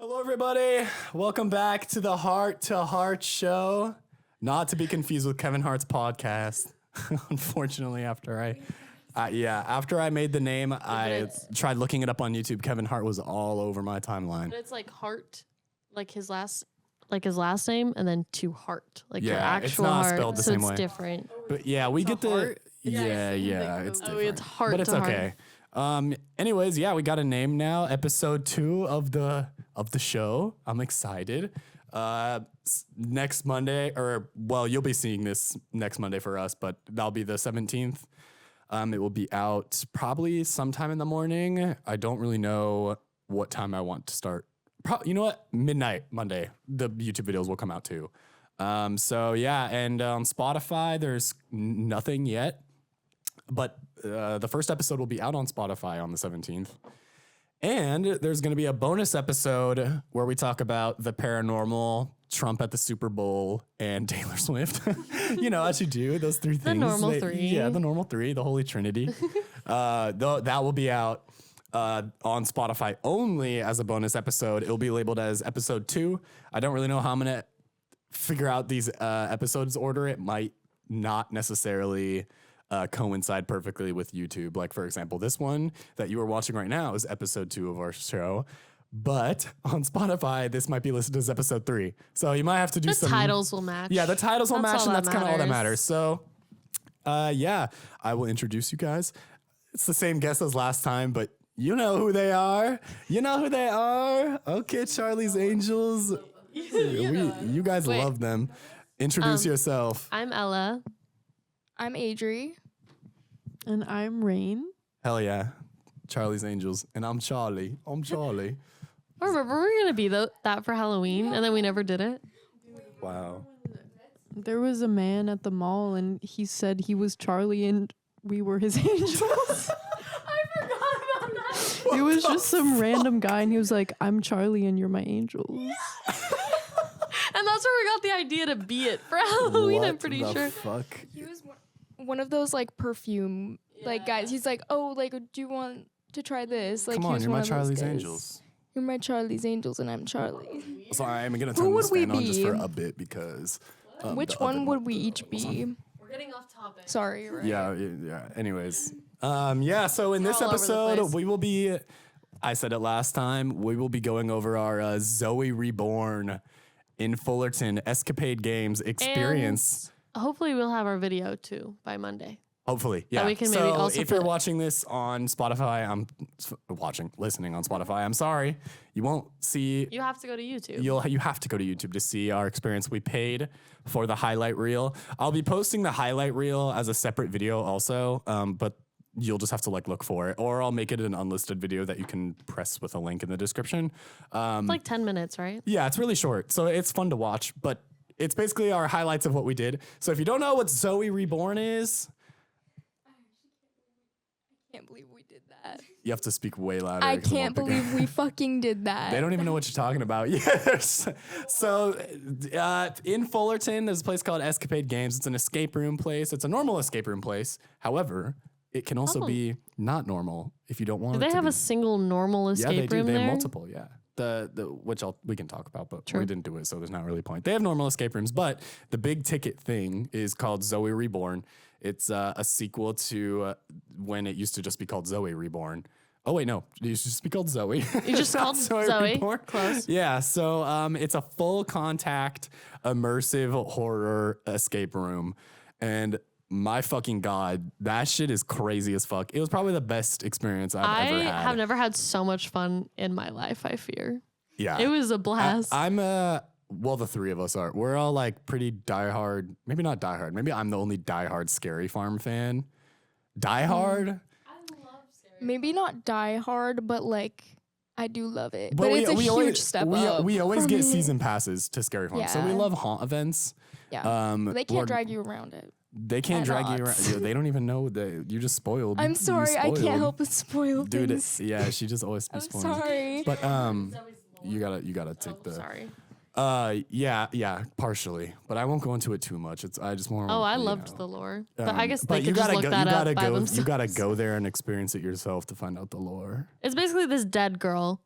Hello, everybody. Welcome back to the Hart to Hart show. Not to be confused with Kevin Hart's podcast. Unfortunately, after I made the name, I tried looking it up on YouTube. Kevin Hart was all over my timeline. But it's like Hart, like his last name, and then to Hart, like your Yeah, actual it's not Hart. spelled the so same it's way. different. But yeah, we get the Hart? it's different. It's Hart But it's to okay. Anyways, yeah, we got a name now. Episode 2 of the show. I'm excited. Next Monday, you'll be seeing this next Monday for us, but that'll be the 17th. It will be out probably sometime in the morning. I don't really know what time I want to start. You know what? Midnight Monday. The YouTube videos will come out too. So yeah, and on Spotify, there's nothing yet, but the first episode will be out on Spotify on the 17th. And there's going to be a bonus episode where we talk about the paranormal, Trump at the Super Bowl, and Taylor Swift. You know, as you do, those three things. The normal three. Yeah, the normal three, the Holy Trinity. That will be out on Spotify only as a bonus episode. It'll be labeled as episode 2. I don't really know how I'm going to figure out these episodes order. It might not necessarily coincide perfectly with YouTube. Like, for example, this one that you are watching right now is episode 2 of our show. But on Spotify, this might be listed as episode 3. So you might have to do The titles will match. Yeah, the titles will match, and that's kind of all that matters. matters. So, yeah, I will introduce you guys. It's the same guest as last time, but you know who they are. You know who they are. Okay, Charlie's Angels. You guys love them. Introduce yourself. I'm Ella. I'm Adri. And I'm Rain. Hell yeah. Charlie's Angels. And I'm Charlie. I remember we were going to be that for Halloween, and then we never did it. Wow. There was a man at the mall and he said he was Charlie and we were his angels. I forgot about that. It was just some random guy and he was like, I'm Charlie and you're my angels. And that's where we got the idea to be it for Halloween, I'm pretty sure. Fuck? He was one of those like perfume guys. He's like, oh, like, do you want to try this? Like, Come on, here's you're one my of those Charlie's guys. Angels. You're my Charlie's Angels, and I'm Charlie. Sorry, I'm going to Who turn would this we fan on just be? for a bit because... Which the one oven would we was each on. be? We're getting off topic. Sorry, you're right. Yeah. Anyways. So in this all over the episode, place. we will be... I said it last time. We will be going over our Zoe Reborn in Fullerton Escapade Games experience. And hopefully we'll have our video too by Monday. Hopefully, yeah. we can maybe so also if you're put- watching this on Spotify, listening on Spotify, I'm sorry. You won't see... You have to go to YouTube. You have to go to YouTube to see our experience. We paid for the highlight reel. I'll be posting the highlight reel as a separate video also, but you'll just have to look for it, or I'll make it an unlisted video that you can press with a link in the description. It's like 10 minutes, right? Yeah, it's really short, so it's fun to watch, but it's basically our highlights of what we did. So if you don't know what Zoe Reborn is, I can't believe we did that. you have to speak way louder. I 'cause it can't won't pick believe we fucking did that. They don't even know what you're talking about. Yes. So in Fullerton, there's a place called Escapade Games. It's an escape room place. It's a normal escape room place. However, it can also be not normal if you don't want Do it they to have be. a single normal escape Yeah, they do. room They there? have multiple, yeah. Which we can talk about, but True. we didn't do it, so there's not really a point. They have normal escape rooms, but the big ticket thing is called Zoe Reborn. It's a sequel to when it used to just be called Zoe Reborn. Oh wait, no, it used to just be called Zoe. You just Not called Zoe. Reborn. Close. Yeah, so it's a full contact immersive horror escape room, and my fucking God, that shit is crazy as fuck. It was probably the best experience I've ever had. I have never had so much fun in my life, I fear. Yeah. It was a blast. The three of us are. We're all like pretty diehard. Maybe not diehard. Maybe I'm the only diehard Scary Farm fan. Diehard? Maybe not die hard, but like I do love it. But it's a huge always, step up. We always for get me. season passes to Scary Farm. So we Yeah. love haunt events. Yeah. They we're- can't drag you around it. They can't at drag you all. around. Yeah, they don't even know that you just spoiled. I'm You sorry, I spoiled. can't help but spoil Dude, things. yeah, she just always I'm spoils. sorry. But you gotta take the Sorry. Yeah, partially, but I won't go into it too much. I just want. Oh, I loved the lore. But I guess But they you could just gotta look go. that You gotta up by go. You themselves. gotta go there and experience it yourself to find out the lore. It's basically this dead girl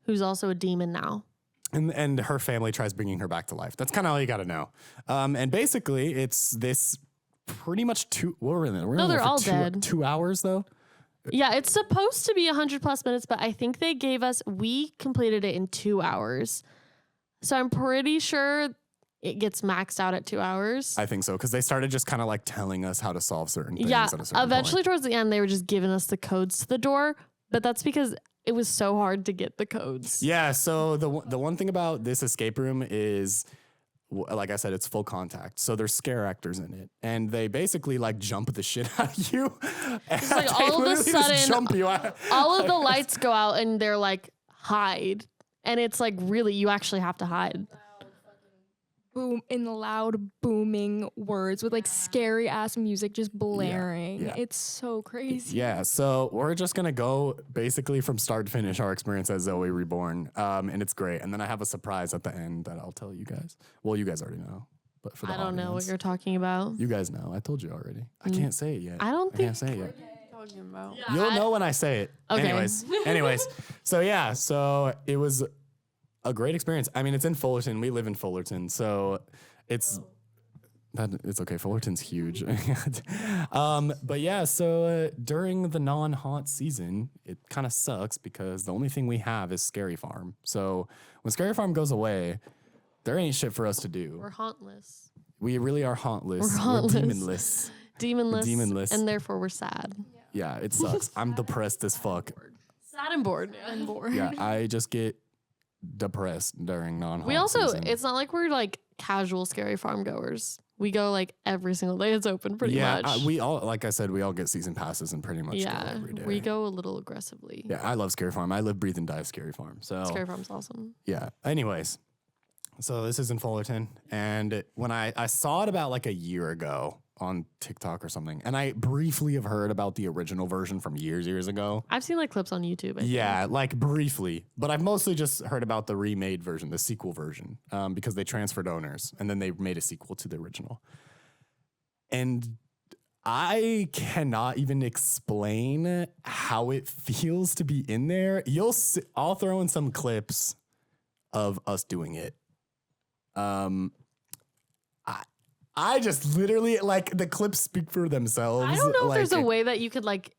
who's also a demon now. and her family tries bringing her back to life. That's kind of all you got to know. And basically, it's this pretty much what were we in there? No, they're all dead. 2 hours though. Yeah, it's supposed to be 100 plus minutes, but I think we completed it in 2 hours. So I'm pretty sure it gets maxed out at 2 hours. I think so, because they started just kind of like telling us how to solve certain things. Yeah, at a certain eventually point. towards the end, they were just giving us the codes to the door, but that's because it was so hard to get the codes. Yeah, so the one thing about this escape room is, like I said, it's full contact. So there's scare actors in it, and they basically like jump the shit out of you. It's like They all of a literally just sudden, jump you out. all of the lights go out and they're like, hide. And it's like, really, you actually have to hide. Boom in loud booming words with like scary ass music just blaring. yeah. It's so crazy. Yeah, so we're just gonna go basically from start to finish our experience as Zoe Reborn, and it's great. And then I have a surprise at the end that I'll tell you guys. Well, you guys already know, but for the I don't know what audience, you're talking about. you guys know. I told you already. I can't say it yet. I don't I can't think- say it yet. Talking about. You'll know when I say it. Okay. Anyways. So yeah, so it was a great experience. I mean, it's in Fullerton. We live in Fullerton, so it's okay. Fullerton's huge. But yeah, so during the non-haunt season, it kind of sucks because the only thing we have is Scary Farm. So when Scary Farm goes away, there ain't shit for us to do. We're hauntless. We really are hauntless. We're hauntless. demonless. Demonless. Demonless. And therefore we're sad. Yeah, it sucks. I'm depressed as fuck. Sad and bored. And bored. Yeah, I just get depressed during non-haunt We also, season. it's not like we're like casual Scary Farm goers. We go like every single day. It's open pretty much. We all, like I said, we all get season passes and pretty much go Yeah, every day. we go a little aggressively. Yeah, I love Scary Farm. I live, breathe, and die Scary Farm. So Scary Farm's awesome. yeah. Anyways, so this is in Fullerton, and when I saw it about like a year ago on TikTok or something, and I briefly have heard about the original version from years ago. I've seen like clips on YouTube. I think. Yeah, like briefly, but I've mostly just heard about the remade version, the sequel version, because they transferred owners and then they made a sequel to the original. And I cannot even explain how it feels to be in there. I'll throw in some clips of us doing it. I just literally, like, the clips speak for themselves. I don't know if there's a like, way that you could like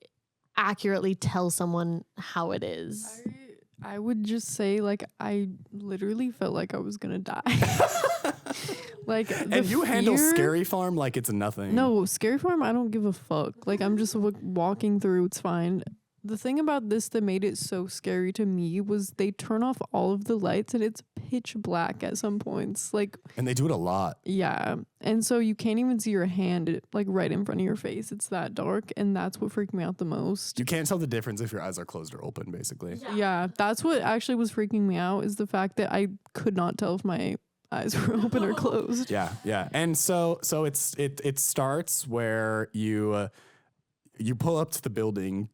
accurately tell someone how it is. I would just say, like, I literally felt like I was gonna die. Like, and you handle Scary Farm like it's nothing. No, Scary Farm, I don't give a fuck. Like, I'm just walking through, it's fine. The thing about this that made it so scary to me was they turn off all of the lights and it's pitch black at some points. Like, And they do it a lot. yeah. And so you can't even see your hand, like, right in front of your face. It's that dark. And that's what freaked me out the most. You can't tell the difference if your eyes are closed or open, basically. Yeah. That's what actually was freaking me out, is the fact that I could not tell if my eyes were open or closed. Yeah, yeah. And so it starts where you pull up to the building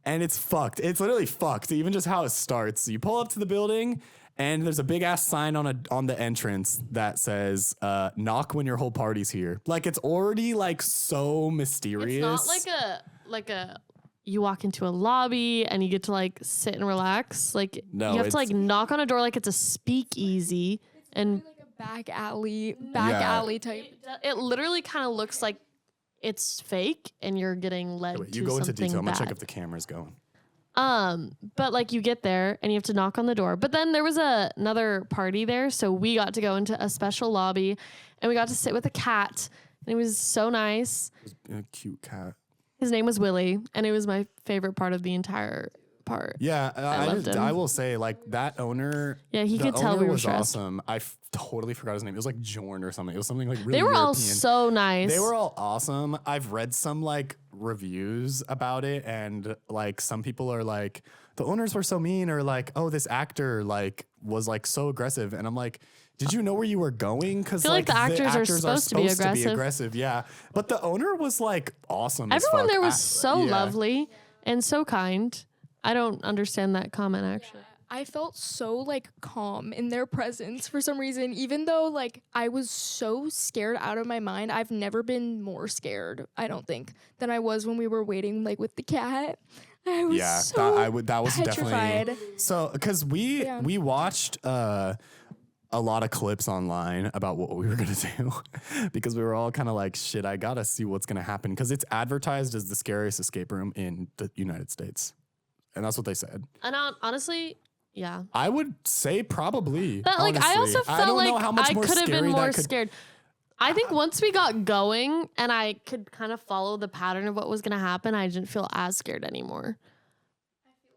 and it's fucked. It's literally fucked. Even just how it starts. You pull up to the building and there's a big ass sign on the entrance that says knock when your whole party's here. Like, it's already like so mysterious. It's not like a you walk into a lobby and you get to like sit and relax. Like, No, you have to it's- like knock on a door like it's a speakeasy. And Like a back alley Yeah. type. it literally kind of looks like it's fake and you're getting led Wait, to you go into something detail. I'm gonna check bad. if the camera's going. But like you get there and you have to knock on the door. But then there was another party there, so we got to go into a special lobby and we got to sit with a cat. And it was so nice. A cute cat. His name was Willie, and it was my favorite part of the entire part. Yeah, loved him. I will say, like, that owner. Yeah, he the could tell owner we were was stressed. awesome. I totally forgot his name. It was like Jorn or something. It was something like really They were all European. so nice. They were all awesome. I've read some like reviews about it, and like some people are like, the owners were so mean, or like, oh, this actor like was like so aggressive, and I'm like, did you know where you were going? Because feel like the actors are supposed to be aggressive. Yeah, but the owner was like awesome. as Everyone fuck. there was so yeah. lovely and so kind. I don't understand that comment actually. I felt so like calm in their presence for some reason, even though like I was so scared out of my mind. I've never been more scared, I don't think, than I was when we were waiting like with the cat. I was Yeah, so that was petrified. definitely so because we watched a lot of clips online about what we were gonna do because we were all kind of like, shit, I gotta see what's gonna happen because it's advertised as the scariest escape room in the United States, and that's what they said. And honestly, yeah. I would say probably, But like, I honestly. also I felt don't know like how much I more could have been scary more that could- scared. I think once we got going and I could kind of follow the pattern of what was going to happen, I didn't feel as scared anymore.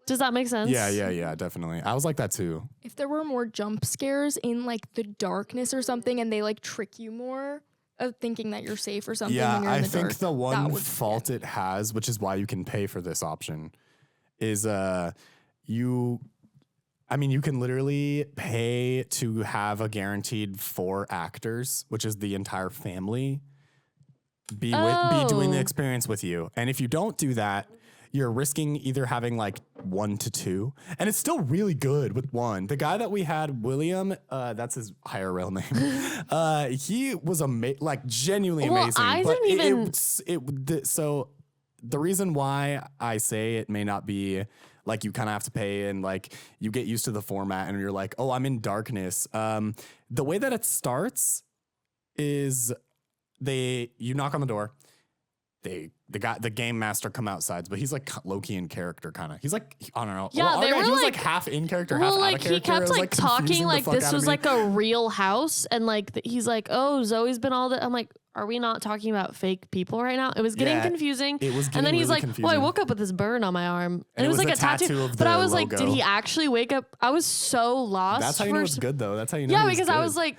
Does that make sense? Yeah, definitely. I was like that too. If there were more jump scares in like the darkness or something, and they like trick you more of thinking that you're safe or something. Yeah, when you're in I the think dark, the that one would fault it has, which is why you can pay for this option, is you can literally pay to have a guaranteed 4 actors, which is the entire family, be doing the experience with you. And if you don't do that, you're risking either having like 1 to 2, and it's still really good with 1. The guy that we had, William, that's his higher real name. He was genuinely amazing. I but didn't even. So the reason why I say it may not be like you kind of have to pay and like you get used to the format and you're like, oh, I'm in darkness. The way that it starts is you knock on the door. The game master come outside, but he's like low-key in character kind of. He's like, I don't know. Yeah, Well, he was like half in character, half out of character. He kept It was, like confusing talking the like fuck this out of was me. like a real house, and like he's like, oh, Zoe's been all that. I'm like, are we not talking about fake people right now? It was getting Yeah, confusing. it was and getting then he's really like, confusing. well, I woke up with this burn on my arm, and it was like the a tattoo. of But I the was like, did logo. he actually wake up? I was so lost. That's how you know it's good, though. That's how you know. Yeah, he's because I good. was like,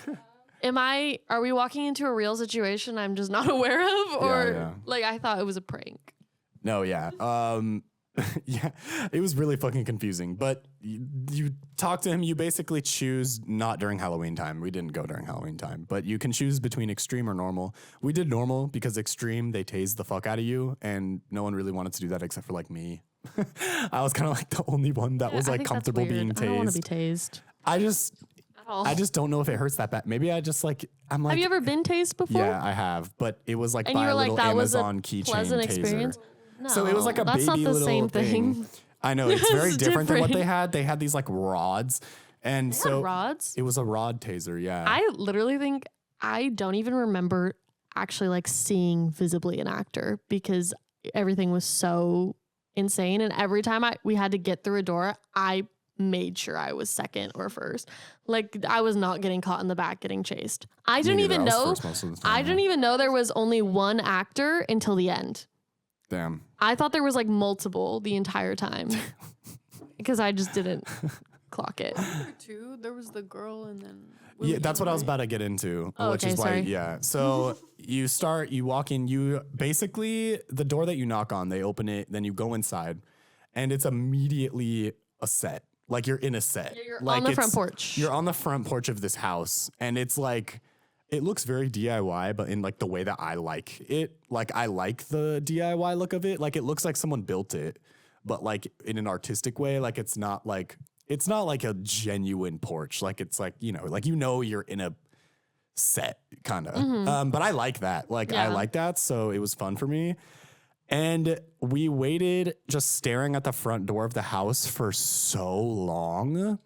are we walking into a real situation I'm just not aware of? Or Yeah. like, I thought it was a prank. No, yeah. Yeah, it was really fucking confusing. But you talk to him, you basically choose not during Halloween time. We didn't go during Halloween time, but you can choose between extreme or normal. We did normal because extreme, they tase the fuck out of you, and no one really wanted to do that except for like me. I was kind of like the only one that was I like think that's comfortable weird. being I don't want to be tased. tased. At all. I just don't know if it hurts that bad. Maybe I just like, I'm like, Have you ever been tased before? yeah, I have, but it was like And by you were a like, little that was a Amazon keychain pleasant taser. experience? No, So it was like a that's baby not the little same thing. thing. I know it's very It's different than what they different. had. They had these like rods, and They had so rods. it was a rod taser. Yeah, I literally think I don't even remember actually like seeing visibly an actor because everything was so insane. And every time we had to get through a door, I made sure I was second or first. Like I was not getting caught in the back getting chased. I didn't even know. I didn't even know there was only one actor until the end. Damn. I thought there was like multiple the entire time because I just didn't clock it. Two, there was the girl and then Yeah, that's what I was about to get into, Oh, which okay, is why. sorry. Yeah. So you walk in. You basically the door that you knock on, they open it. Then you go inside, and it's immediately a set. Like you're in a set. Yeah, you're like on the front porch. You're on the front porch of this house, and it's like it looks very DIY, but in like the way that I like it. Like I like the DIY look of it. Like it looks like someone built it, but like in an artistic way. Like it's not like a genuine porch. Like it's like you're in a set kind of. But I like that. Like I Yeah. like that. So it was fun for me. And we waited just staring at the front door of the house for so long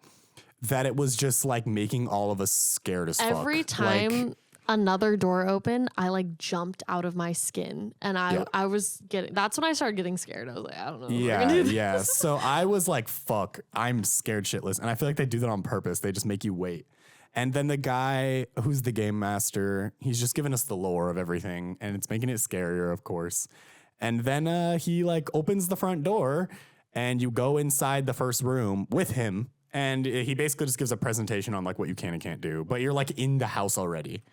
that it was just like making all of us scared as fuck. Every time another door opened, I like jumped out of my skin, and I was getting. That's when I started getting scared. I was like, I don't know. If we're Yeah, gonna do this. yeah. So I was like, fuck, I'm scared shitless. And I feel like they do that on purpose. They just make you wait. And then the guy who's the game master, he's just giving us the lore of everything, and it's making it scarier, of course. And then he like opens the front door, and you go inside the first room with him. And he basically just gives a presentation on like what you can and can't do. But you're like in the house already.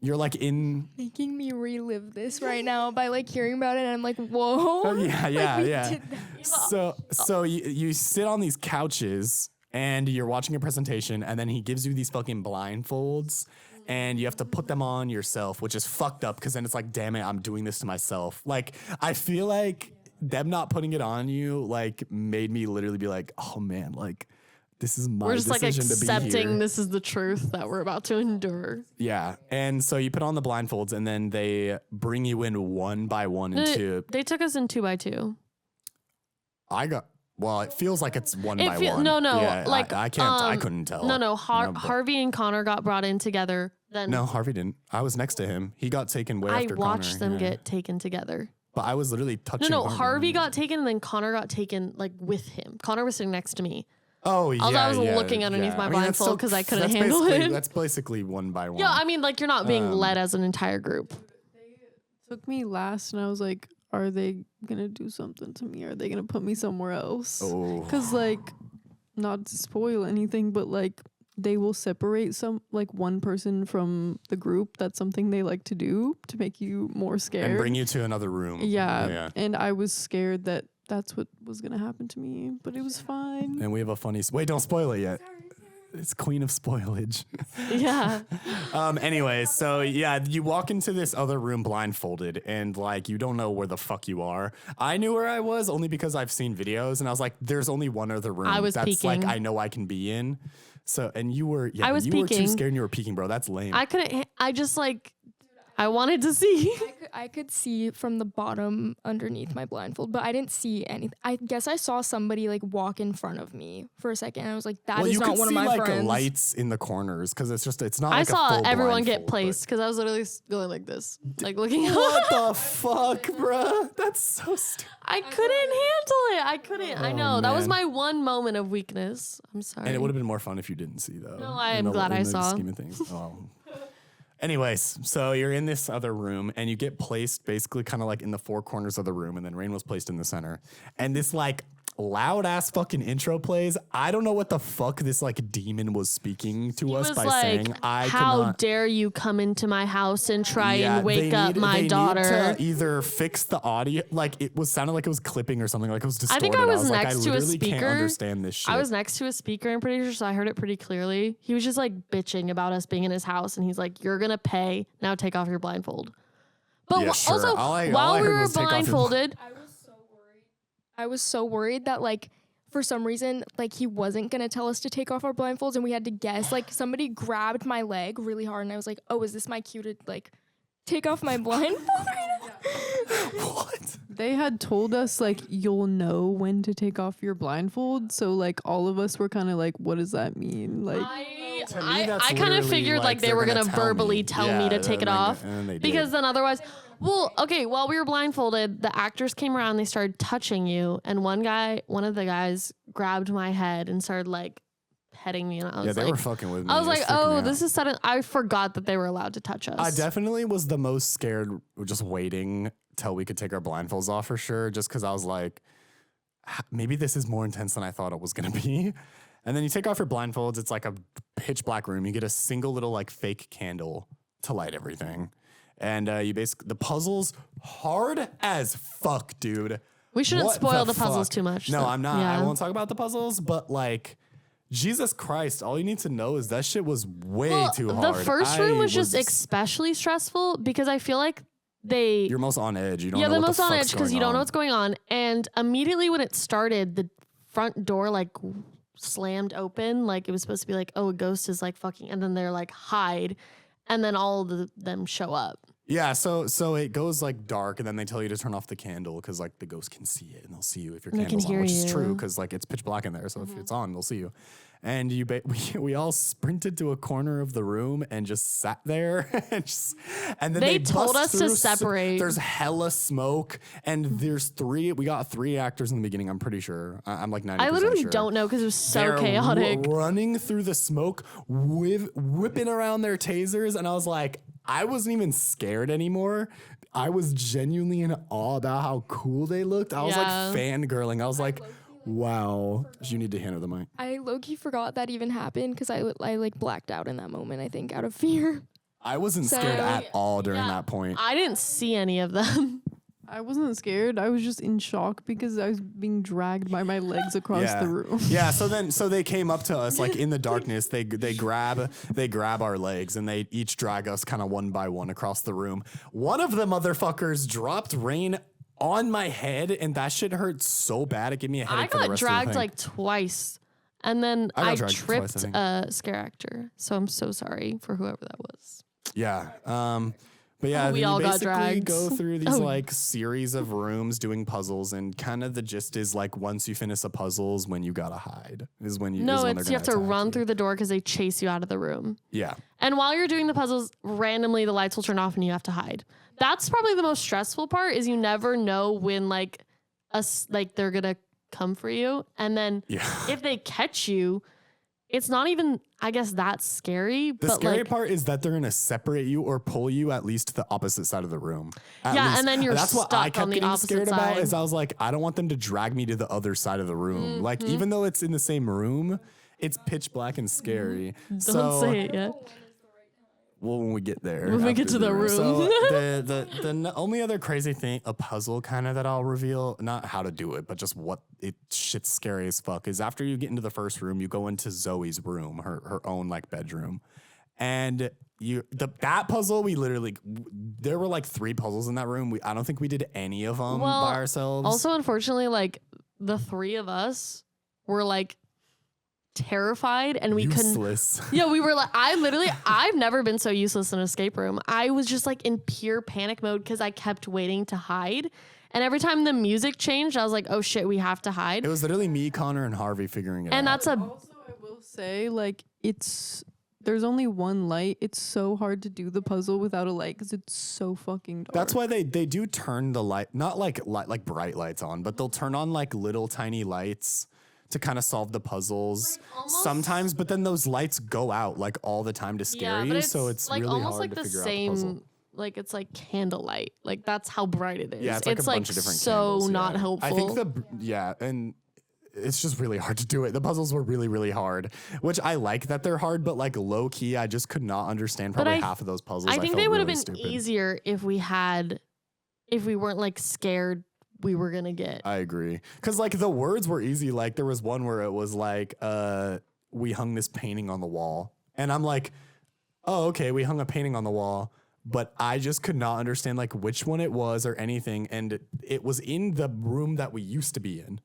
You're like in. making me relive this right now by like hearing about it, and I'm like, whoa. Oh, yeah. did that. So you sit on these couches and you're watching a presentation, and then he gives you these fucking blindfolds, and you have to put them on yourself, which is fucked up because then it's like, damn it, I'm doing this to myself. Like I feel like them not putting it on you like made me literally be like, oh man, like this is my We're just like decision to be accepting here. this is the truth that we're about to endure. Yeah, and so you put on the blindfolds, and then they bring you in one by one into. They took us in 2x2. Well, it feels like it's one by one. No, Yeah, like I can't. I couldn't tell. No. but- Harvey and Connor got brought in together. Then No, Harvey didn't. I was next to him. He got taken way I after watched Connor, them yeah. get taken together. But I was literally touching. No, Harvey got taken, and then Connor got taken like with him. Connor was sitting next to me. Oh yeah. I was yeah, looking underneath my I mean, that's blindfold 'cause I couldn't that's handle basically- it. That's basically one by one. Yeah, I mean, like you're not being led as an entire group. Took me last, and I was like, "Are they gonna do something to me? Are they gonna put me somewhere else?" Oh. Because like, not to spoil anything, but like they will separate one person from the group. That's something they like to do to make you more scared And bring you to another room. Yeah. And I was scared that that's what was gonna happen to me, but it was fine. And we have a funny. Wait, don't spoil it yet. It's queen of spoilage. Yeah. Anyways, so yeah, you walk into this other room blindfolded and like you don't know where the fuck you are. I knew where I was only because I've seen videos and I was like, there's only one other room I was that's peeking. like I know I can be in. So and you were I was you were too peeking. scared and you were peeking, bro. That's lame. I couldn't. I just like. I wanted to see. I could see from the bottom underneath my blindfold, but I didn't see anything. I guess I saw somebody like walk in front of me for a second. And I was like, that is you not could one of see my like friends. lights in the corners because it's not. I Like a saw full everyone get blindfold, placed because I was literally going like this, like looking. but- What the fuck, bruh? That's so stupid. I couldn't handle it. I couldn't. I know that was man. my one moment of weakness. I'm sorry. And it would have been more fun if you didn't see though. No, I in am the- glad in I the saw. Scheme of things. Oh. Anyways, so you're in this other room and you get placed basically kind of like in the four corners of the room, and then Rain was placed in the center. And this like loud ass fucking intro plays. I don't know what the fuck this like demon was speaking to He us was by like, saying I "How cannot. dare you come into my house and try Yeah, and wake they up need- my they need daughter?" to either fix the audio, like it was sounded like it was clipping or something, like it was I distorted. think I was like, next I to a literally can't speaker. understand this shit. I was next to a speaker, I'm pretty sure, so I heard it pretty clearly. He was just like bitching about us being in his house, and he's like, "You're gonna pay now. Take off your blindfold." But Yeah, sure. also, All I while we heard were was take off your blindfolded, I was so worried that like for some reason like he wasn't gonna tell us to take off our blindfolds and we had to guess. Like somebody grabbed my leg really hard and I was like, oh, is this my cue to like take off my blindfold? What? They had told us like you'll know when to take off your blindfold, so like all of us were kind of like, what does that mean? Like To me, that's I kind of literally figured like they they're were gonna tell verbally me. tell me to Yeah, take it and off and they did. because then otherwise, well, okay, while we were blindfolded, the actors came around, they started touching you, and one of the guys grabbed my head and started like petting me, and I was they like, were fucking with me. I was It like, freaking me oh, out. this is sudden. I forgot that they were allowed to touch us. I definitely was the most scared just waiting till we could take our blindfolds off for sure, just because I was like, maybe this is more intense than I thought it was going to be. And then you take off your blindfolds. It's like a pitch black room. You get a single little like fake candle to light everything. And you basically, the puzzles hard as fuck, dude. We shouldn't What spoil the puzzles fuck? too much. No, so- I'm not. yeah. I won't talk about the puzzles, but like, Jesus Christ, all you need to know is that shit was way Well, too hard. the first room was just especially stressful because I feel like they You're most on edge. You don't know the what most the on fuck's edge because going you don't know on. what's going on. And immediately when it started, the front door like slammed open, like it was supposed to be like, oh, a ghost is like fucking, and then they're like hide, and then all of them show up. Yeah, so it goes like dark, and then they tell you to turn off the candle because like the ghost can see it, and they'll see you if your And they can candle's on, hear which is true you. because like it's pitch black in there. So if it's on, they'll see you. And we all sprinted to a corner of the room and just sat there, and then They bust told us to through separate. There's hella smoke, and there's we got three actors in the beginning. I'm pretty sure. I'm like 90%. I literally sure. don't know because it was so They're chaotic. running through the smoke, whipping around their tasers, and I was like, I wasn't even scared anymore. I was genuinely in awe about how cool they looked. I was like Yeah. fangirling. I was like, wow. You need to hand her the mic. I low-key forgot that even happened because I like blacked out in that moment, I think, out of fear. I wasn't scared at all during that point. I didn't see any of them. I wasn't scared. I was just in shock because I was being dragged by my legs across the room. Yeah, so they came up to us like in the darkness. They grab our legs and they each drag us kind of one by one across the room. One of the motherfuckers dropped Rain on my head, and that shit hurt so bad it gave me a headache I for the got rest dragged of the thing. like twice, and then I got I dragged twice, I tripped think. a scare actor. So I'm so sorry for whoever that was. Yeah. But yeah, We then all you got basically dragged. go through these Oh. like series of rooms doing puzzles, and kind of the gist is like once you finish the puzzles, when you gotta hide is when you. No, is when it's they're you have to gonna attack run you. through the door because they chase you out of the room. Yeah, And while you're doing the puzzles, randomly the lights will turn off and you have to hide. That's probably the most stressful part. Is you never know when like they're gonna come for you, and then yeah. if they catch you, it's not even, I guess, that scary. The but scary like, part is that they're gonna separate you or pull you at least to the opposite side of the room. At Yeah, least. and then you're that's what stuck I on kept the getting opposite scared about. side. Is I was like, I don't want them to drag me to the other side of the room. Like Mm-hmm. even though it's in the same room, it's pitch black and scary. don't so, say it yet. Well, when we get there. When we get after to the room. So the only other crazy thing, a puzzle kind of that I'll reveal, not how to do it, but just what shit's scary as fuck, is after you get into the first room, you go into Zoe's room, her own like bedroom. And that puzzle, there were like 3 puzzles in that room. I don't think we did any of them by ourselves. Also, unfortunately, like the 3 of us were like terrified and we couldn't. Useless. Yeah, we were like, I've never been so useless in an escape room. I was just like in pure panic mode because I kept waiting to hide. And every time the music changed, I was like, oh shit, we have to hide. It was literally me, Connor, and Harvey figuring it out. And that's a, Also, I will say, like, there's only one light. It's so hard to do the puzzle without a light because it's so fucking dark. That's why they do turn the light, not like bright lights on, but they'll turn on like little tiny lights to kind of solve the puzzles sometimes, but then those lights go out like all the time to scare you, so it's like really almost hard like to the figure out the puzzle. same, like it's like candlelight. Like that's how bright it is. Yeah, it's like a bunch of different so candles, not yeah. helpful. I think and it's just really hard to do it. The puzzles were really, really hard, which I like that they're hard, but like low key, I just could not understand probably half of those puzzles. I think felt they would have really been stupid. easier if we weren't like scared we were gonna get. I agree. Cause like the words were easy. Like there was one where it was like, we hung this painting on the wall. And I'm like, oh, okay, we hung a painting on the wall. But I just could not understand like which one it was or anything. And it was in the room that we used to be in.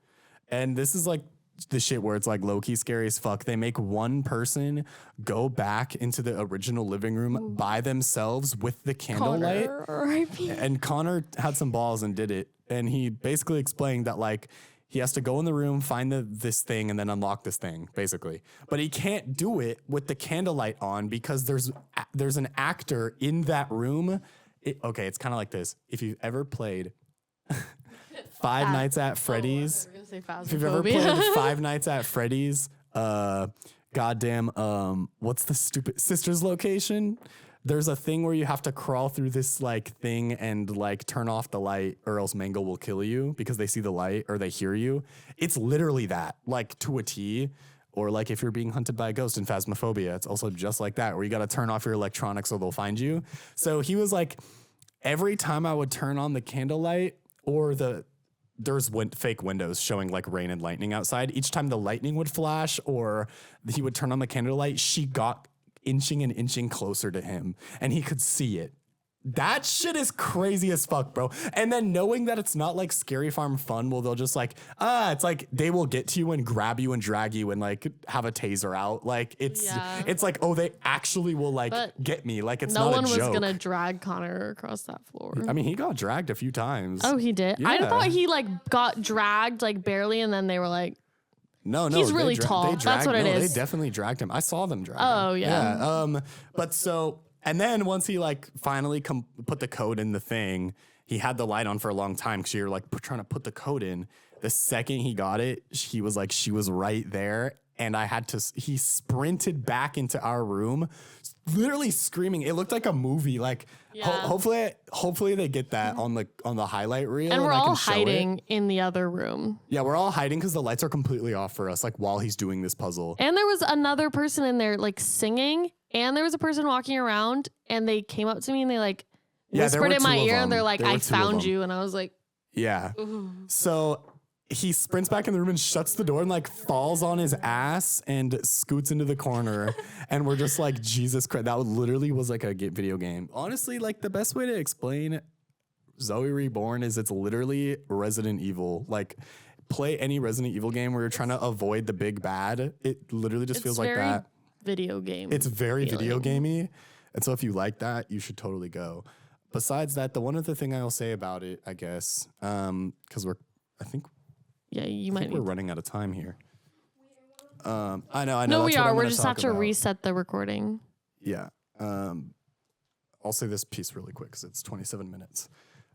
And this is like the shit where it's like low-key scary as fuck. They make one person go back into the original living room by themselves with the candlelight. And Connor had some balls and did it. And he basically explained that like he has to go in the room, find this thing, and then unlock this thing, basically. But he can't do it with the candlelight on because there's an actor in that room. Okay, it's kind of like this. If you've ever played Five Nights at Freddy's, if you've ever played Five Nights at Freddy's, what's the stupid Sister's Location? There's a thing where you have to crawl through this like thing and like turn off the light or else Mango will kill you because they see the light or they hear you. It's literally that, like to a T. Or like if you're being hunted by a ghost in Phasmophobia, it's also just like that, where you got to turn off your electronics so they'll find you. So he was like, every time I would turn on the candlelight or there's fake windows showing like rain and lightning outside. Each time the lightning would flash or he would turn on the candlelight, she got inching closer to him and he could see it. That shit is crazy as fuck, bro. And then knowing that it's not like Scary Farm fun, well, they'll just like, it's like they will get to you and grab you and drag you and like have a taser out. Like it's like, oh, they actually will like get me. Like it's not a joke. No one was gonna drag Connor across that floor. I mean, he got dragged a few times. Oh, he did? Yeah. I thought he like got dragged like barely and then they were like, No, he's really tall. That's what it is. They definitely dragged him. I saw them drag him. Oh, yeah. But so, and then once he like finally put the code in the thing, he had the light on for a long time because you're like trying to put the code in. The second he got it, he was like, she was right there. And he sprinted back into our room, literally screaming. It looked like a movie. Like hopefully they get that on the highlight reel. and we're I all can show hiding it. in the other room. Yeah, we're all hiding because the lights are completely off for us, like while he's doing this puzzle. And there was another person in there like singing, and there was a person walking around, and they came up to me and they like whispered in my ear, and they're like, "I found you," and I was like, yeah. ooh. So he sprints back in the room and shuts the door and like falls on his ass and scoots into the corner. And we're just like, Jesus Christ, that literally was like a video game. Honestly, like the best way to explain Zoe Reborn is it's literally Resident Evil. Like play any Resident Evil game where you're trying to avoid the big bad. It literally just feels like very that. Video game. It's very video gamey. And so if you like that, you should totally go. besides that, the one other thing I'll say about it, I guess, because I think Yeah, you might. we're running out of time here. I know. No, that's we what are. I'm We're gonna just talk have to about. reset the recording. Yeah. I'll say this piece really quick because it's 27 minutes.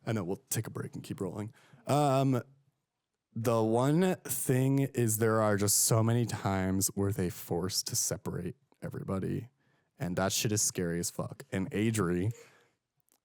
I know we'll take a break and keep rolling. The one thing is there are just so many times where they force to separate everybody, and that shit is scary as fuck. And Adri,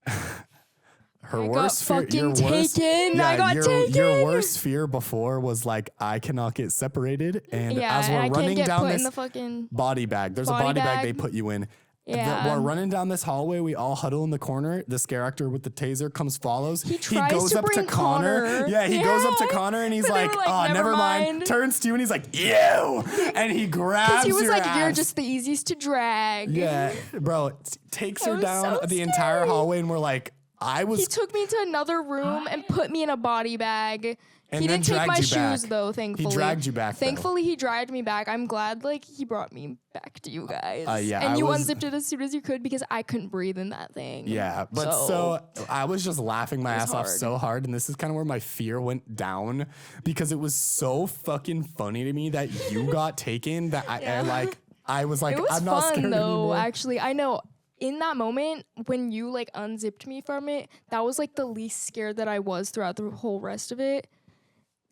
her I worst got fear, fucking taken. I got your taken. worst fear before was like I cannot get separated, and Yeah, as and we're I running can't get down put this in the fucking body bag, there's a body body bag they bag. put you in. Yeah. We're running down this hallway. We all huddle in the corner. This character with the taser comes, follows. He tries goes to up to bring Connor. Yeah, he goes up to Connor and he's But they like, were like, "Oh, never mind." Turns to you and he's like, "You!" And he grabs Because he was your like, ass. "You're just the easiest to drag." Yeah, bro. Takes That her was down so the entire scary. hallway, and we're like, I was. He took me to another room and put me in a body bag. And He then didn't take dragged my you shoes back. though, thankfully. He dragged you back, though. Thankfully, he dragged me back. I'm glad like he brought me back to you guys. Yeah, and I you was- unzipped it as soon as you could because I couldn't breathe in that thing. Yeah, but so I was just laughing my was ass off hard. so hard, and this is kind of where my fear went down because it was so fucking funny to me that you got taken that I was like, It was I'm not fun scared though, anymore. actually. I know in that moment when you like unzipped me from it, that was like the least scared that I was throughout the whole rest of it.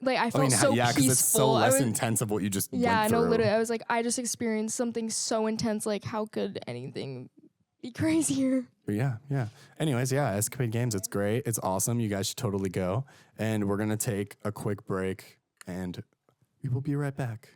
Like I felt so yeah, peaceful. because it's so I less was- intense of what you just Yeah, went no, through. literally. I was like, I just experienced something so intense. Like, how could anything be crazier? But yeah. Anyways, yeah, Escapade Games, it's great. It's awesome. You guys should totally go. And we're going to take a quick break, and we will be right back.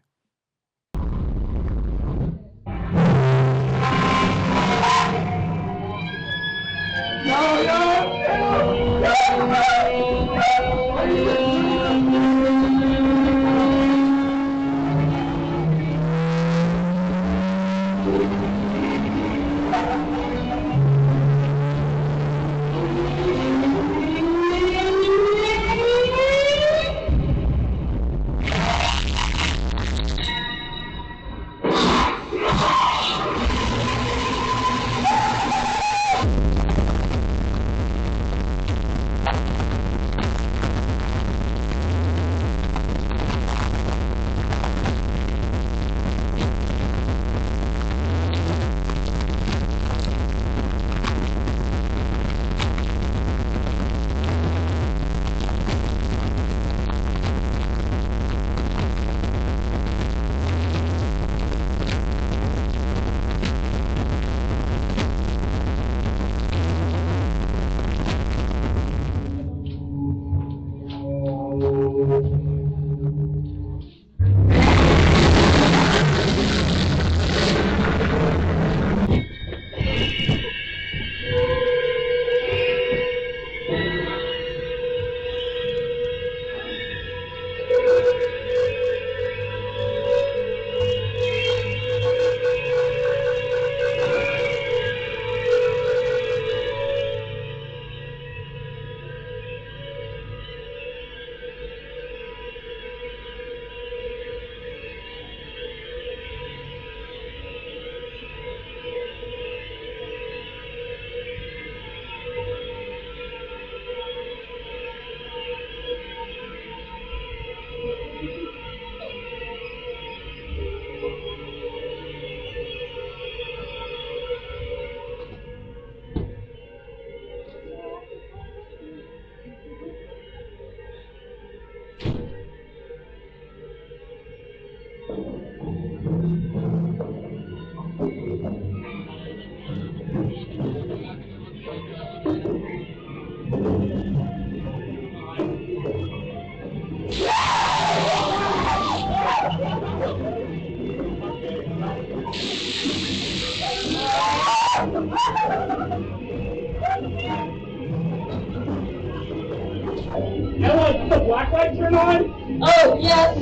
Ella, did the black light turn on? Oh, yes.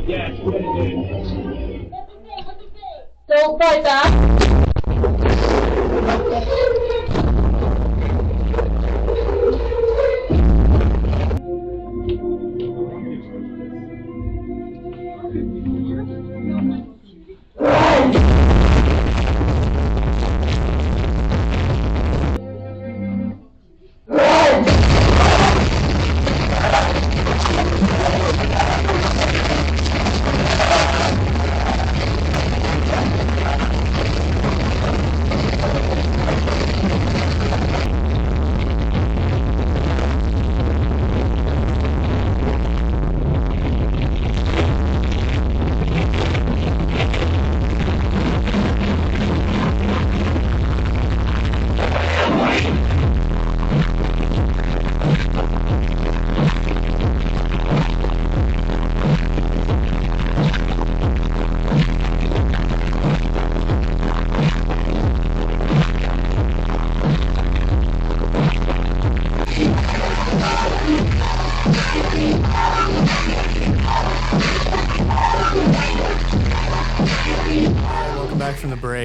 Yes, what it is. Don't fight back.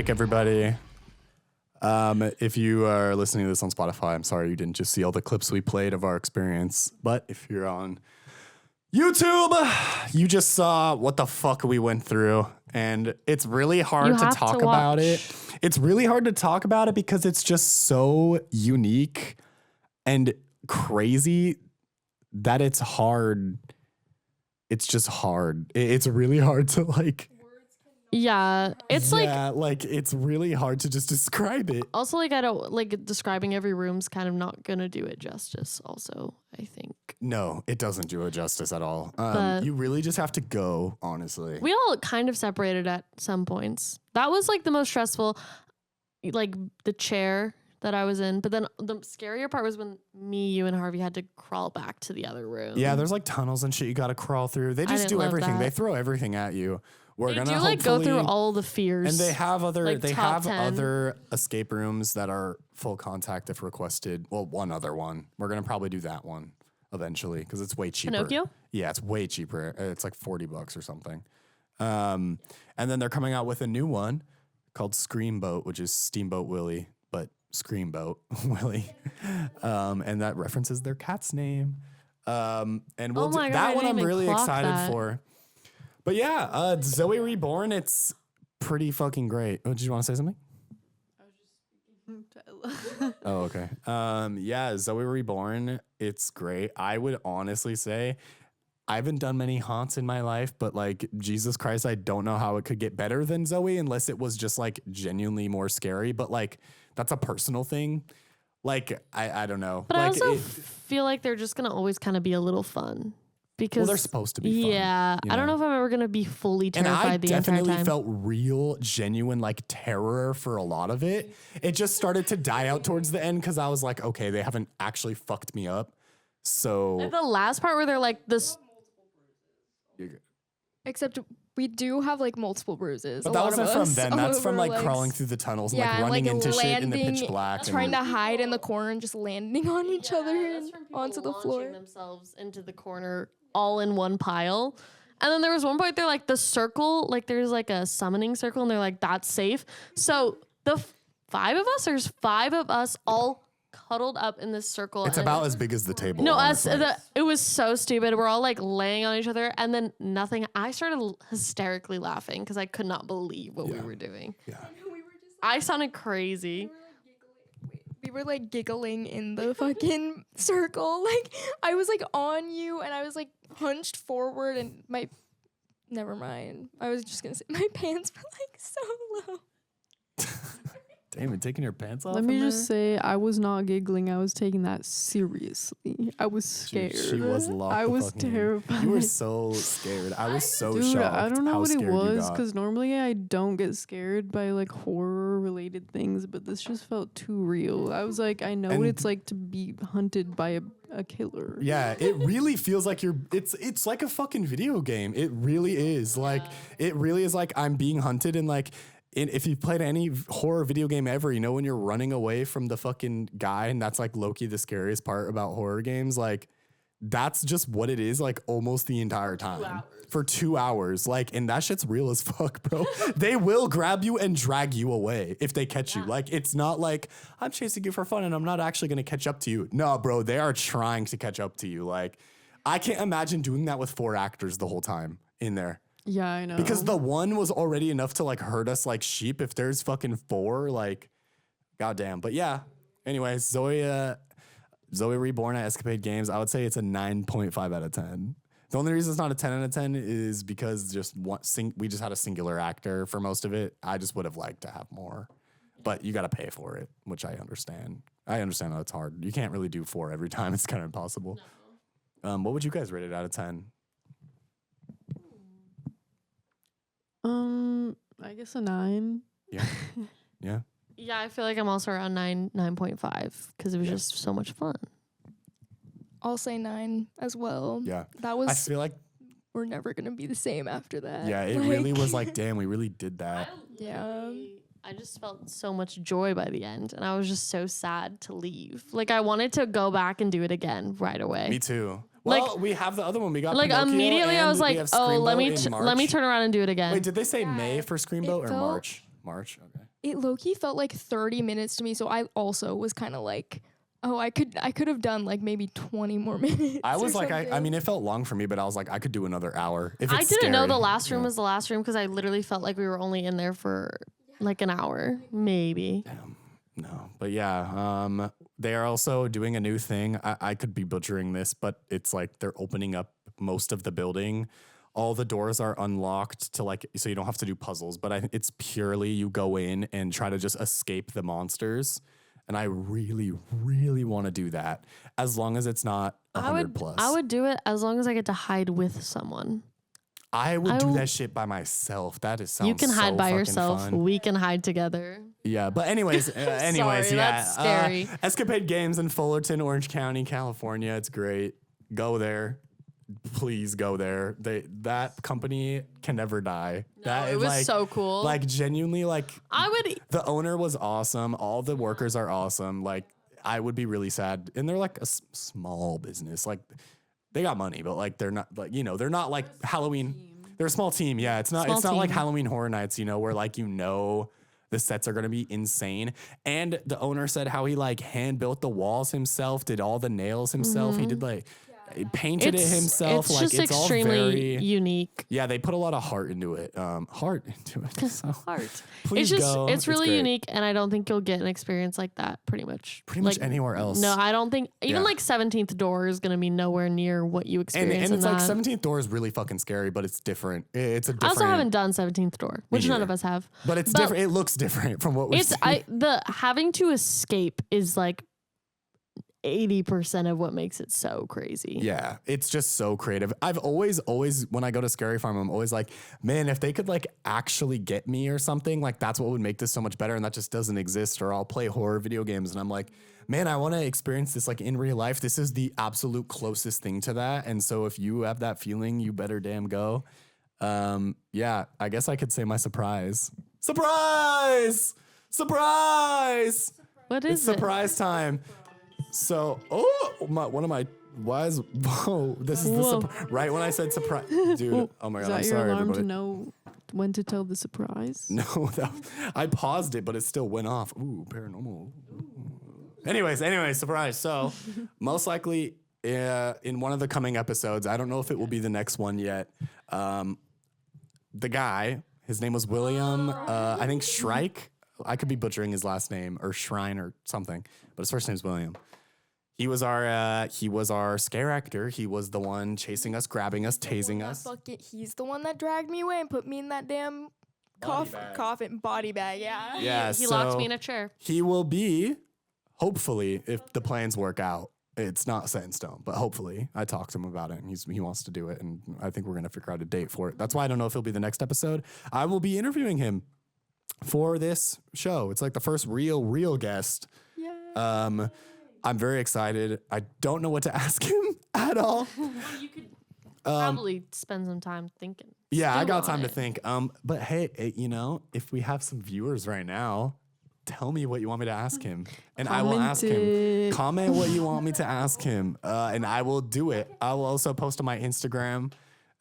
break, everybody. If you are listening to this on Spotify, I'm sorry you didn't just see all the clips we played of our experience. But if you're on YouTube, you just saw what the fuck we went through. And it's really hard to talk about it. It's really hard to talk about it because it's just so unique and crazy that it's hard. It's just hard. It's really hard to like. Yeah, it's like it's really hard to just describe it. Also, like, I don't like describing every room's kind of not gonna do it justice. Also, I think No, it doesn't do it justice at all. But- You really just have to go, honestly. we all kind of separated at some points. That was like the most stressful, like the chair that I was in. But then the scarier part was when me, you, and Harvey had to crawl back to the other room. Yeah, there's like tunnels and shit you got to crawl through. They just didn't do love everything. that. They throw everything at you. We're They gonna do like go through hopefully- all the fears. And they have other like, they top have 10. other escape rooms that are full contact if requested. Well, one other one. We're gonna probably do that one eventually because it's way cheaper. Pinocchio? Yeah, it's way cheaper. It's like $40 or something. And then they're coming out with a new one called Screamboat, which is Steamboat Willie, but Screamboat Willie. And that references their cat's name. And we'll Oh my God, that I one didn't I'm even really clock excited that. for. But yeah, Zoe Reborn, it's pretty fucking great. Oh, did you want to say something? Oh, okay. Yeah, Zoe Reborn, it's great. I would honestly say I haven't done many haunts in my life, but like Jesus Christ, I don't know how it could get better than Zoe unless it was just like genuinely more scary. But like that's a personal thing. Like I don't know. But I like also feel like they're just gonna always kind of be a little fun because they're supposed to be fun, Yeah, you I don't know? know if I'm ever gonna be fully and I terrified the entire definitely time. felt real, genuine like terror for a lot of it. It just started to die out towards the end because I was like, okay, they haven't actually fucked me up. So And the last part where they're like this. Except we do have like multiple bruises. But a that lot wasn't of from us, then. all That's over from our like legs. crawling through the tunnels and Yeah, like and, running like, into shit in the pitch landing- black. Trying and to hide in the corner and just landing on each other and onto the floor. Themselves into the corner all in one pile. And then there was one point they're like the circle, like there's like a summoning circle, and they're like, that's safe. So the five of us, there's five of us all cuddled up in this circle. It's and about as big as the table. No, honestly. it was so stupid. We're all like laying on each other, and then nothing. I started hysterically laughing because I could not believe what we were doing. Yeah. I sounded crazy. We were like giggling in the fucking circle. Like I was like on you and I was like hunched forward and never mind. I was just gonna say my pants were like so low. Damn it, taking your pants off. Let me just say, I was not giggling. I was taking that seriously. I was scared. She was locked. I the was fucking in. terrified. You were so scared. I was so Dude, shocked. I don't know how what it scared you was got. because normally I don't get scared by like horror related things, but this just felt too real. I was like, I know what And- it's like to be hunted by a killer. Yeah, it really feels like it's like a fucking video game. It really is. Like it really is like I'm being hunted and like if you've played any horror video game ever, you know when you're running away from the fucking guy and that's like low-key the scariest part about horror games, like that's just what it is like almost the entire time. For 2 hours. Like, and that shit's real as fuck, bro. They will grab you and drag you away if they catch you. Like, it's not like I'm chasing you for fun and I'm not actually gonna catch up to you. No, bro, they are trying to catch up to you. Like, I can't imagine doing that with 4 actors the whole time in there. Yeah, I know. Because the one was already enough to like hurt us like sheep. If there's fucking 4, like, goddamn. But yeah. Anyways, Zoe Reborn at Escapade Games. I would say it's a 9.5 out of 10. The only reason it's not a 10 out of 10 is because we just had a singular actor for most of it. I just would have liked to have more. But you got to pay for it, which I understand. I understand that it's hard. You can't really do 4 every time. It's kind of impossible. What would you guys rate it out of 10? I guess a 9. Yeah. Yeah. Yeah, I feel like I'm also around 9.5 because it was just so much fun. I'll say 9 as well. Yeah. That I was feel like, we're never gonna be the same after that. yeah, it really was like, damn, we really did that. Yeah. I just felt so much joy by the end, and I was just so sad to leave. Like I wanted to go back and do it again right away. Me too. Like- Well, we have the other one. We got Like Pinocchio immediately, I and was we like, have "Oh, let Screamboat in me March. turn around and do it again." Wait, did they say May for Screamboat or felt- March? March. Okay. It low-key felt like 30 minutes to me, so I also was kind of like, oh, I could have done like maybe 20 more minutes. I was or like, I something. mean, it felt long for me, but I was like, I could do another hour. If it's I didn't know the scary. last room Yeah. was the last room because I literally felt like we were only in there for like an hour, maybe. No, but yeah, they are also doing a new thing. I could be butchering this, but it's like they're opening up most of the building. All the doors are unlocked to like, so you don't have to do puzzles, but it's purely you go in and try to just escape the monsters. And I really, really want to do that as long as it's not 100 plus. I would do it as long as I get to hide with someone. I would I do will- that shit by myself. That is sounds You can hide so by fucking yourself. fun. We can hide together. Yeah, but anyways, Sorry, yeah. that's scary. Escapade Games in Fullerton, Orange County, California. It's great. Go there. Please go there. That company can never die. it was so cool. Like genuinely, like I would. the owner was awesome. All the workers are awesome. Like I would be really sad. And they're like a small business. Like they got money, but like they're not like, they're not like Halloween. They're a small team. Yeah. It's not like team. Halloween Horror Nights, where like, the sets are going to be insane. And the owner said how he like hand built the walls himself, did all the nails himself. He did like, he painted it himself. It's like just it's all extremely very unique. Yeah, they put a lot of heart into it. So Heart. please It's just go. it's really great. unique, and I don't think you'll get an experience like that pretty much. Pretty much like, anywhere else. No, I don't think even Yeah. like 17th Door is gonna be nowhere near what you And experience. it's in like that. 17th Door is really fucking scary, but it's different. It's a I different. also haven't done 17th Door, which none neither. of us have. But it's different. It looks different from what we've It's seen. the having to escape is like 80% of what makes it so crazy. Yeah, it's just so creative. I've always, when I go to Scary Farm, I'm always like, man, if they could like actually get me or something, like that's what would make this so much better. And that just doesn't exist. Or I'll play horror video games and I'm like, man, I want to experience this like in real life. This is the absolute closest thing to that. And so if you have that feeling, you better damn go. Yeah, I guess I could say my surprise. Surprise! Surprise! What It's is it? surprise time. So, whoa, this is Whoa. right when I said surprise, dude. Oh my Is God, I'm that your sorry, alarm everybody. to know when to tell the surprise? No, I paused it, but it still went off. Ooh, paranormal. Anyways, surprise. So, most likely in one of the coming episodes, I don't know if it will be the next one yet. The guy, his name was William, I think Shrike. I could be butchering his last name or Shrine or something, but his first name's William. He was our scare actor. He was the one chasing us, grabbing us, tasing us. He's the one that dragged me away and put me in that damn coffin body bag. Yeah. Yeah, He locked me in a chair. He will be, hopefully, if the plans work out. It's not set in stone, but hopefully, I talked to him about it, and he wants to do it, and I think we're gonna figure out a date for it. That's why I don't know if it'll be the next episode. I will be interviewing him for this show. It's like the first real guest. Yeah. I'm very excited. I don't know what to ask him at all. You could probably spend some time thinking. Yeah, I Stew got on time to it. think. But hey, if we have some viewers right now, tell me what you want me to ask him, and I will ask him. Comment it. Comment what you want me to ask him, and I will do it. I will also post on my Instagram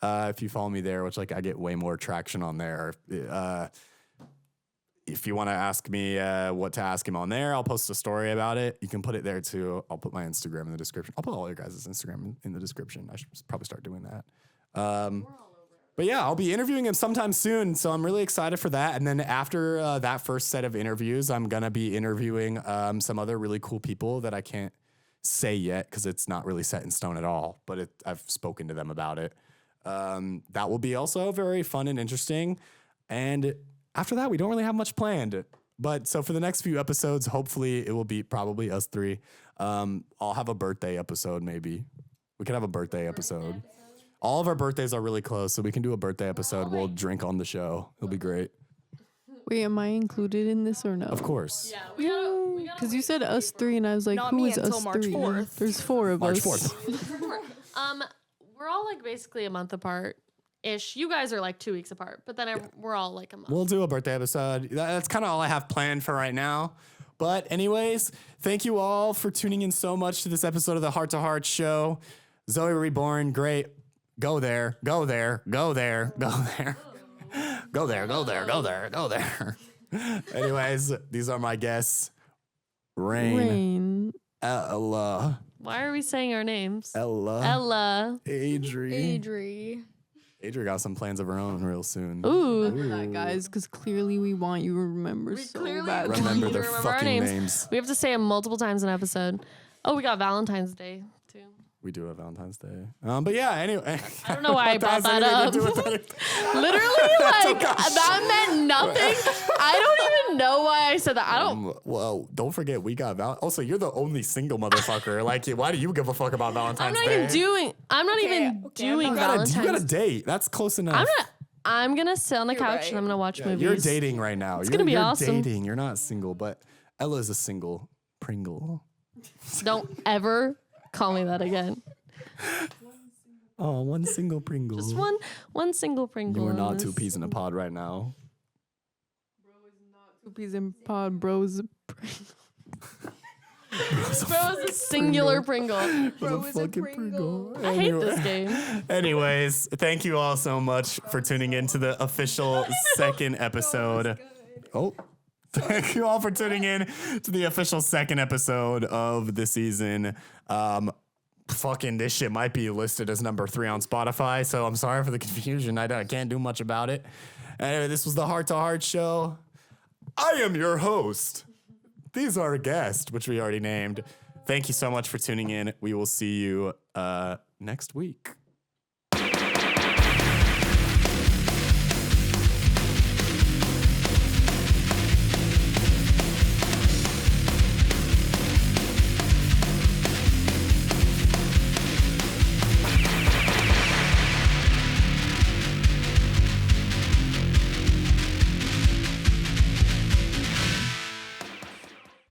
if you follow me there, which like I get way more traction on there. If you want to ask me what to ask him on there, I'll post a story about it. You can put it there too. I'll put my Instagram in the description. I'll put all your guys' Instagram in the description. I should probably start doing that. But yeah, I'll be interviewing him sometime soon. So I'm really excited for that. And then after that first set of interviews, I'm going to be interviewing some other really cool people that I can't say yet because it's not really set in stone at all. But I've spoken to them about it. That will be also very fun and interesting. And after that, we don't really have much planned. But so for the next few episodes, hopefully it will be probably us three. I'll have a birthday episode maybe. We could have a birthday episode. All of our birthdays are really close, so we can do a birthday episode. We'll drink on the show. It'll be great. Wait, am I included in this or no? Of course. Yeah, Because you said us three, and I was like, Not who me is until us March three? 4th. There's four of March us. 4th. we're all like basically a month apart ish. You guys are like 2 weeks apart, but then we're all like a month. We'll do a birthday episode. That's kind of all I have planned for right now. But anyways, thank you all for tuning in so much to this episode of the Heart to Heart show. Zoe Reborn, great. Go there, go there, go there, go there. Go there, go there, go there, go there. Anyways, these are my guests. Rain. Ella. Why are we saying our names? Ella. Adri. Adri got some plans of her own real soon. Ooh. Remember that, guys, because clearly we want you to remember so badly. Remember their Remember our fucking names. names. We have to say them multiple times an episode. Oh, we got Valentine's Day too. We do have Valentine's Day. But yeah, anyway. I don't know why I brought that up. Literally, like that meant nothing. I don't even know why I said that. I don't. Well, don't forget we got Also, you're the only single motherfucker. Like, why do you give a fuck about Valentine's Day? I'm not even doing Valentine's. You got a date. That's close enough. I'm gonna sit on the couch and I'm gonna watch movies. You're dating right now. It's gonna be awesome. You're dating. You're not single, but Ella is a single Pringle. Don't ever call me that again. Oh, one single Pringle. Just one single Pringle. You are in not this. 2 peas in a pod right now. 2 peas in pod, bros. Bro is a singular Pringle. Bro is a Pringle. I hate this game. Anyways, thank you all so much for tuning in to the official second episode. Oh, thank you all for tuning in to the official second episode of the season. Fucking this shit might be listed as number 3 on Spotify, so I'm sorry for the confusion. I can't do much about it. Anyway, this was the Heart to Heart show. I am your host. These are our guests, which we already named. Thank you so much for tuning in. We will see you next week.